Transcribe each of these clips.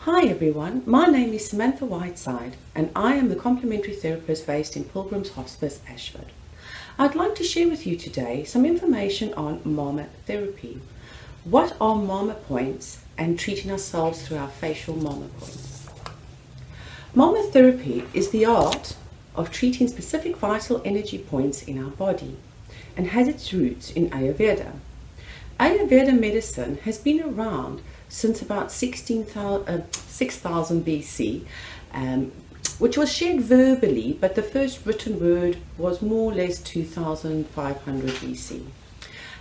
Hi everyone, my name is Samantha Whiteside and I am the complementary therapist based in Pilgrims Hospice, Ashford. I'd like to share with you today some information on Marma therapy. What are Marma points and treating ourselves through our facial Marma points? Marma therapy is the art of treating specific vital energy points in our body and has its roots in Ayurveda. Ayurveda medicine has been around since about 6000 BC, which was shared verbally, but the first written word was more or less 2500 BC.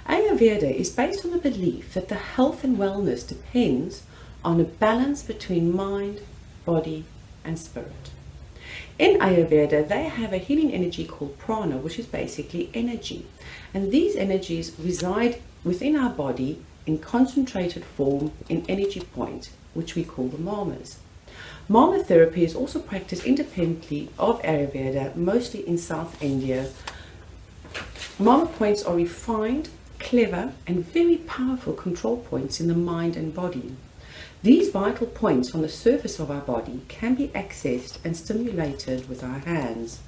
Ayurveda is based on the belief that the health and wellness depends on a balance between mind, body and spirit. In Ayurveda, they have a healing energy called prana, which is basically energy. And these energies reside within our body in concentrated form in energy points, which we call the marmas. Marma therapy is also practiced independently of Ayurveda, mostly in South India. Marma points are refined, clever, and very powerful control points in the mind and body. These vital points on the surface of our body can be accessed and stimulated with our hands.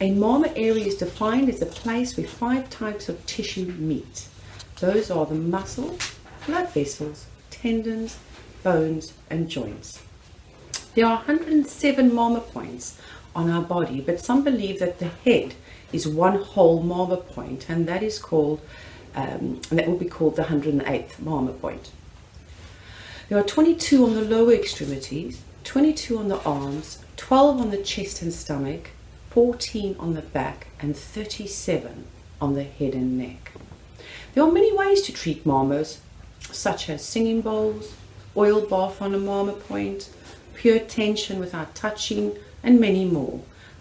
A marma area is defined as a place where 5 types of tissue meet. Those are the muscles, blood vessels, tendons, bones and joints. There are 107 marma points on our body, but some believe that the head is one whole marma point, and that is called, that will be called the 108th marma point. There are 22 on the lower extremities, 22 on the arms, 12 on the chest and stomach, 14 on the back, and 37 on the head and neck. There are many ways to treat marmas, such as singing bowls, oil bath on a marma point, pure tension without touching, and many more.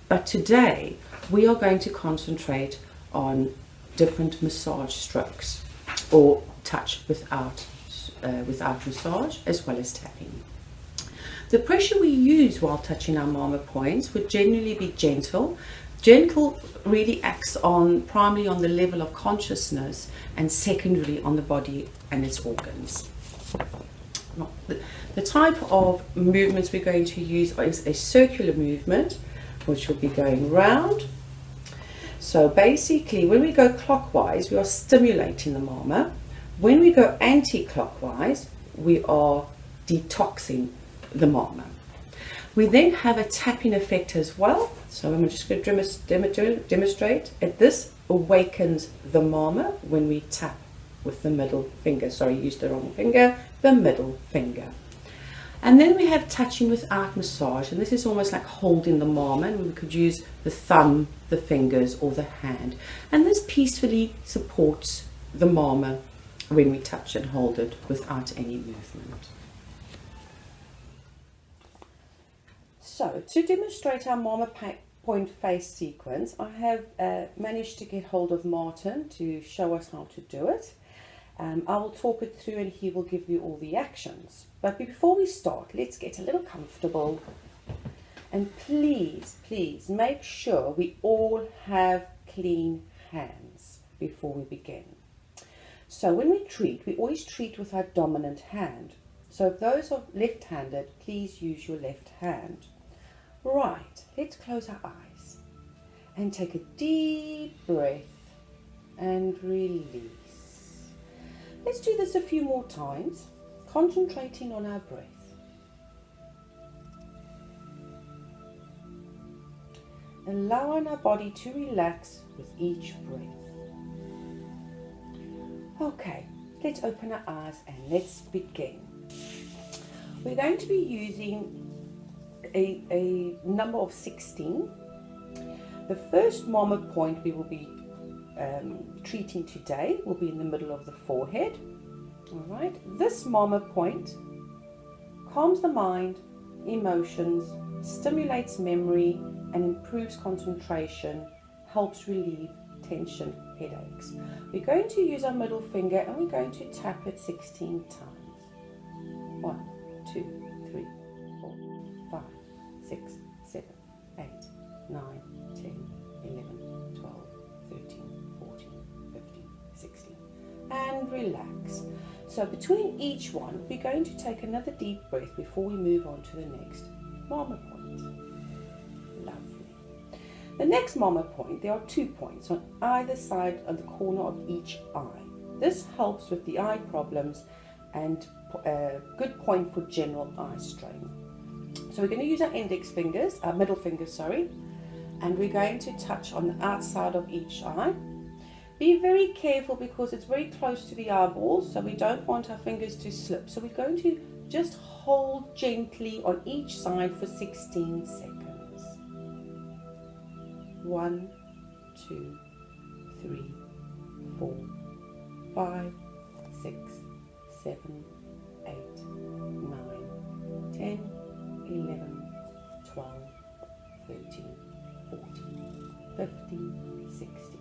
But today we are going to concentrate on different massage strokes, or touch without massage, as well as tapping. The pressure we use while touching our marma points would generally be gentle. Gentle really acts primarily on the level of consciousness and secondarily on the body and its organs. The type of movements we're going to use is a circular movement, which will be going round. So basically, when we go clockwise, we are stimulating the marma. When we go anti-clockwise, we are detoxing the marma. We then have a tapping effect as well. So I'm just going to demonstrate. This awakens the marma when we tap with the middle finger. Sorry, used the wrong finger, the middle finger. And then we have touching without massage, and this is almost like holding the marma, and we could use the thumb, the fingers, or the hand. And this peacefully supports the marma when we touch and hold it without any movement. So, to demonstrate our marma point face sequence, I have managed to get hold of Martin to show us how to do it. I will talk it through and he will give you all the actions. But before we start, let's get a little comfortable. And please, please make sure we all have clean hands before we begin. So when we treat, we always treat with our dominant hand. So if those are left-handed, please use your left hand. Right, let's close our eyes and take a deep breath and release. Let's do this a few more times, concentrating on our breath. Allowing our body to relax with each breath. Okay, let's open our eyes and let's begin. We're going to be using a number of 16. The first marma point we will be treating today will be in the middle of the forehead. All right, this marma point calms the mind, emotions, stimulates memory, and improves concentration, helps relieve tension, headaches. We're going to use our middle finger and we're going to tap it 16 times. 1, 2, 3, 4, 5, 6, 7, 8, 9, 10, 11, 12, 13, 14, 15, 16. And relax. So between each one, we're going to take another deep breath before we move on to the next Marma point. Lovely. The next Marma point, there are 2 points on either side of the corner of each eye. This helps with the eye problems and a good point for general eye strain. So we're going to use our middle fingers, and we're going to touch on the outside of each eye. Be very careful because it's very close to the eyeballs, so we don't want our fingers to slip. So we're going to just hold gently on each side for 16 seconds. 1, 2, 3, 4, 5, 6, 7, 8, 9, 10, 11, 12, 13, 14, 15, 16.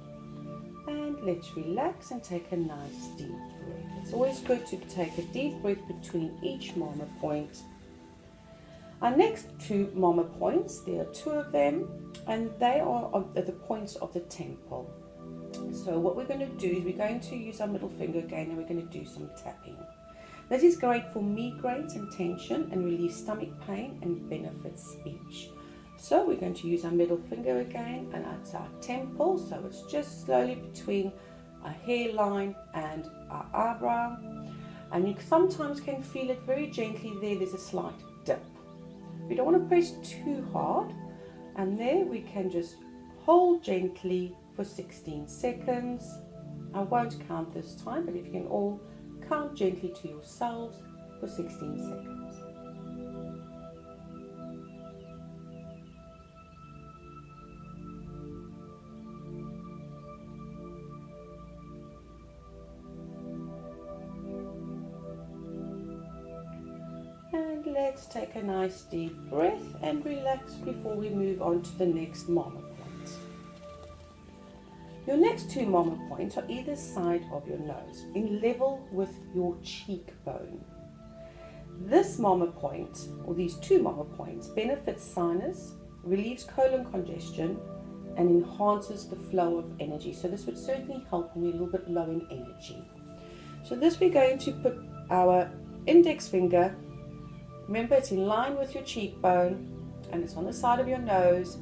And let's relax and take a nice deep breath. It's always good to take a deep breath between each Marma point. Our next 2 Marma points, there are 2 of them, and they are at the points of the temple. So what we're going to do is we're going to use our middle finger again, and we're going to do some tapping. This is great for migraines and tension, and relieves stomach pain and benefits speech. So we're going to use our middle finger again, and that's our temple. So it's just slowly between our hairline and our eyebrow. And you sometimes can feel it very gently there. There's a slight dip. We don't want to press too hard. And there we can just hold gently for 16 seconds. I won't count this time, but if you can all count gently to yourselves for 16 seconds. And let's take a nice deep breath and relax before we move on to the next Marma point. Your next 2 Marma points are either side of your nose, in level with your cheekbone. This Marma point, or these 2 Marma points, benefits sinus, relieves colon congestion, and enhances the flow of energy. So this would certainly help when we're a little bit low in energy. So this we're going to put our index finger, remember it's in line with your cheekbone, and it's on the side of your nose,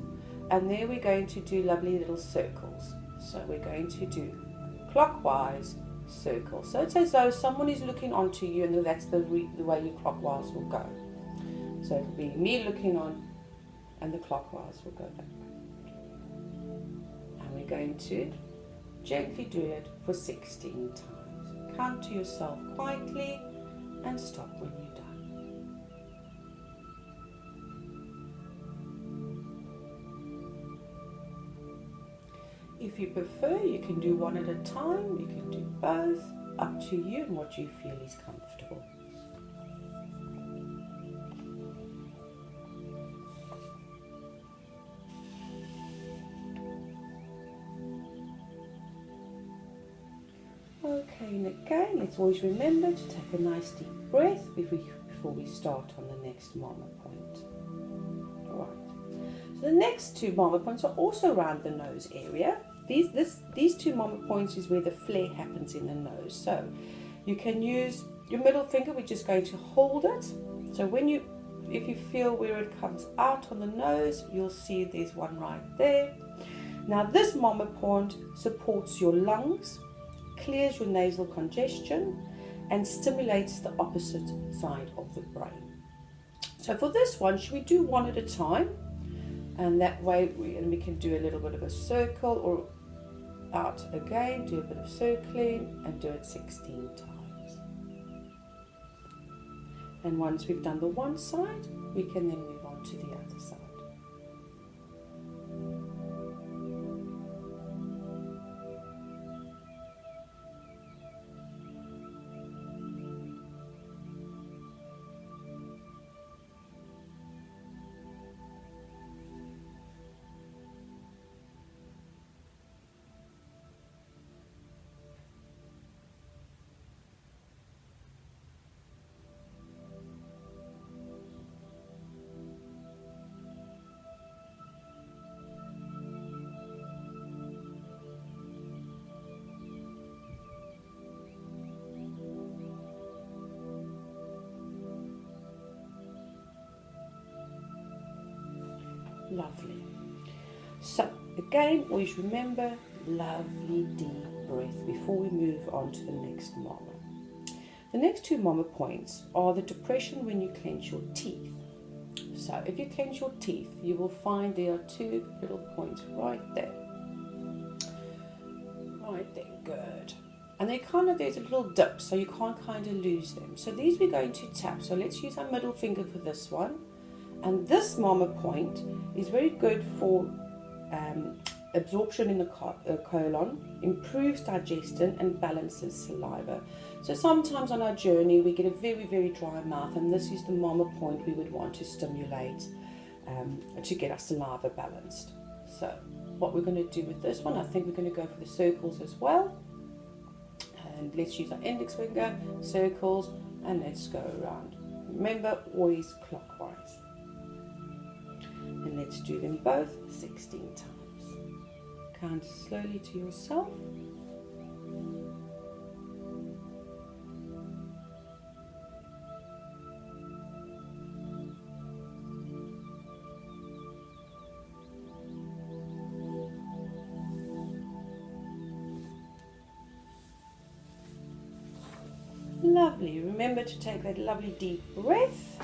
and there we're going to do lovely little circles. So we're going to do clockwise circles. So it's as though someone is looking onto you, and that's the way your clockwise will go. So it'll be me looking on, and the clockwise will go that way. And we're going to gently do it for 16 times. Count to yourself quietly and stop when you're done. If you prefer, you can do one at a time, you can do both, up to you and what you feel is comfortable. Okay, and again, let's always remember to take a nice deep breath before we start on the next Marma point. Alright, so the next 2 Marma points are also around the nose area. These 2 Marma points is where the flare happens in the nose. So you can use your middle finger, we're just going to hold it. So if you feel where it comes out on the nose, you'll see there's one right there. Now this Marma point supports your lungs, clears your nasal congestion, and stimulates the opposite side of the brain. So for this one, should we do one at a time? And that way we can do a little bit of a circle, or out again, do a bit of circling, and do it 16 times. And once we've done the one side, we can then move on to the other side. Lovely. So again, always remember, lovely deep breath before we move on to the next Marma. The next two Marma points are the depression when you clench your teeth. So if you clench your teeth, you will find there are two little points right there. Right there, good. And there's a little dip, so you can't kind of lose them. So these we're going to tap. So let's use our middle finger for this one. And this Marma point is very good for absorption in the colon, improves digestion and balances saliva. So sometimes on our journey we get a very, very dry mouth, and this is the Marma point we would want to stimulate to get our saliva balanced. So what we're going to do with this one, I think we're going to go for the circles as well. And let's use our index finger, circles, and let's go around. Remember, always clockwise. And let's do them both 16 times. Count slowly to yourself. Lovely. Remember to take that lovely deep breath.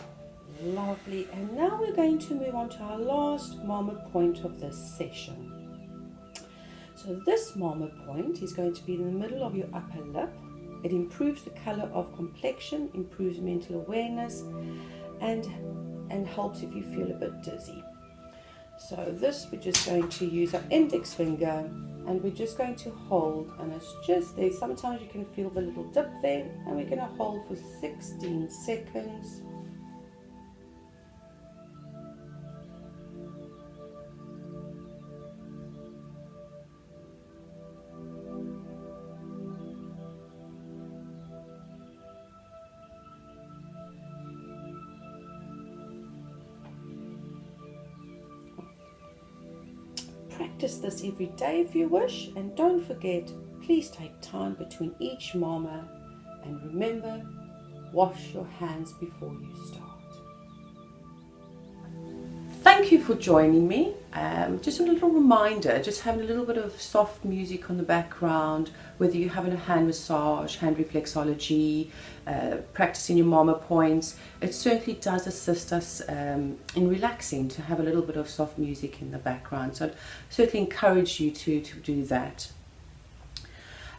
Lovely. And now we're going to move on to our last Marma point of this session. So this Marma point is going to be in the middle of your upper lip. It improves the color of complexion, improves mental awareness, and helps if you feel a bit dizzy. So this, we're just going to use our index finger, and we're just going to hold, and it's just there. Sometimes you can feel the little dip there, and we're going to hold for 16 seconds. Practice this every day if you wish, and don't forget, please take time between each Marma, and remember, wash your hands before you start. Thank you for joining me. Just a little reminder, just having a little bit of soft music on the background, whether you're having a hand massage, hand reflexology, practicing your Marma points, it certainly does assist us in relaxing, to have a little bit of soft music in the background. So I'd certainly encourage you to do that.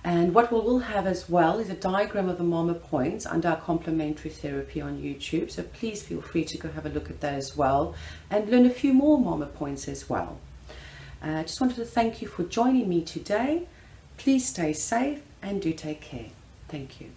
And what we will have as well is a diagram of the Marma points under our complementary therapy on YouTube. So please feel free to go have a look at that as well, and learn a few more Marma points as well. I just wanted to thank you for joining me today. Please stay safe and do take care. Thank you.